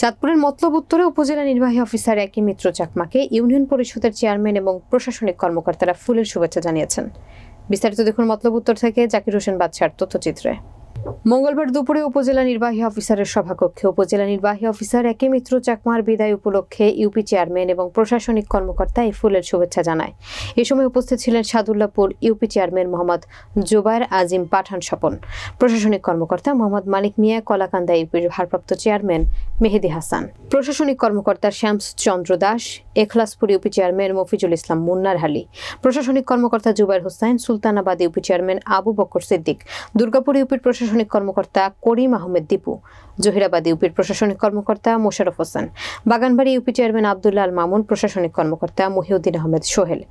চাঁদপুরের মতলব উত্তরে উপজেলা নির্বাহী অফিসার একই মিত্র চাকমাকে ইউনিয়ন পরিষদের চেয়ারম্যান এবং প্রশাসনিক কর্মকর্তারা ফুলের শুভেচ্ছা জানিয়েছেন। বিস্তারিত দেখুন মতলব উত্তর থেকে জাকির হোসেন বাদশার তথ্যচিত্রে। মঙ্গলবার দুপুরে উপজেলা নির্বাহী অফিসারের সভাকক্ষে উপজেলা নির্বাহী অফিসার একই মিত্র চাকমার বিদায় উপলক্ষে ইউপি চেয়ারম্যান এবং প্রশাসনিক কর্মকর্তা এই ফুলের শুভেচ্ছা জানায়। এ সময় উপস্থিত ছিলেন সাদুল্লাপুর ইউপি চেয়ারম্যান মোহাম্মদ জুবায়ের আজিম পাঠান স্বপন, প্রশাসনিক কর্মকর্তা মোহাম্মদ মানিক মিয়া, কলাকান্দা ইউপির ভারপ্রাপ্ত চেয়ারম্যান মেহেদি হাসান, প্রশাসনিক কর্মকর্তা শ্যামস চন্দ্র দাস, এখলাসপুর ইউপি চেয়ারম্যান মফিজুল ইসলাম মুন্নার হালি, প্রশাসনিক কর্মকর্তা জুবায়ের হোসেন, সুলতানাবাদ ইউপি চেয়ারম্যান আবু বকর সিদ্দিক, দুর্গাপুর ইউপির প্রশাসনিক কর্মকর্তা করিম আহমেদ দীপু, জহিরাবাদ ইউপির প্রশাসনিক কর্মকর্তা মোশাররফ হোসেন, বাগানবাড়ি ইউপি চেয়ারম্যান আব্দুল্লাহ আল মামুন, প্রশাসনিক কর্মকর্তা Mohiuddin Ahmed Sohel,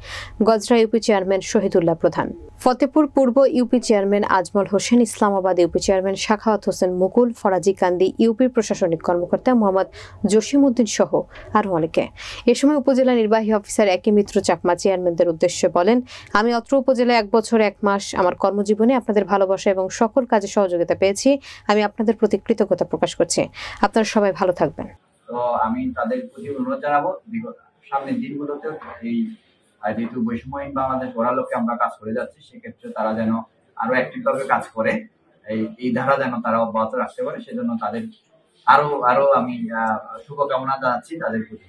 Gazra UP chairman Shahidullah Prodhan, Fatehpur Purba UP chairman Ajmal Hossain, Islamabad UP chairman Shakhawat Hossain Mukul, Farazikandi ইউপির প্রশাসনিক কর্মকর্তা মোহাম্মদ জসিমউদ্দিন সহ আরও অনেকে। এ সময় উপজেলা নির্বাহী অফিসার একই মিত্র চাকমা চেয়ারম্যানদের উদ্দেশ্যে বলেন, আমি অত্র উপজেলায় 1 বছর 1 মাস আমার কর্মজীবনে আপনাদের ভালোবাসা এবং সকল কাজে সহযোগিতা পেয়েছি। আমি আপনাদের প্রতি কৃতজ্ঞতা প্রকাশ করছি। আপনারা সবাই ভালো থাকবেন। তো আমি তাদের প্রতি অনুরোধ জানাবো সামনের দিনগুলোতে এই যেহেতু বৈষম্যহীন বাংলাদেশ গড়ার লক্ষ্যে আমরা কাজ করে যাচ্ছি, সেক্ষেত্রে তারা যেন আরো অ্যাক্টিভভাবে কাজ করে, এই ধারা যেন তারা অব্যাহত রাখতে পারে, সেজন্য তাদের আরো আমি শুভকামনা জানাচ্ছি তাদের প্রতি।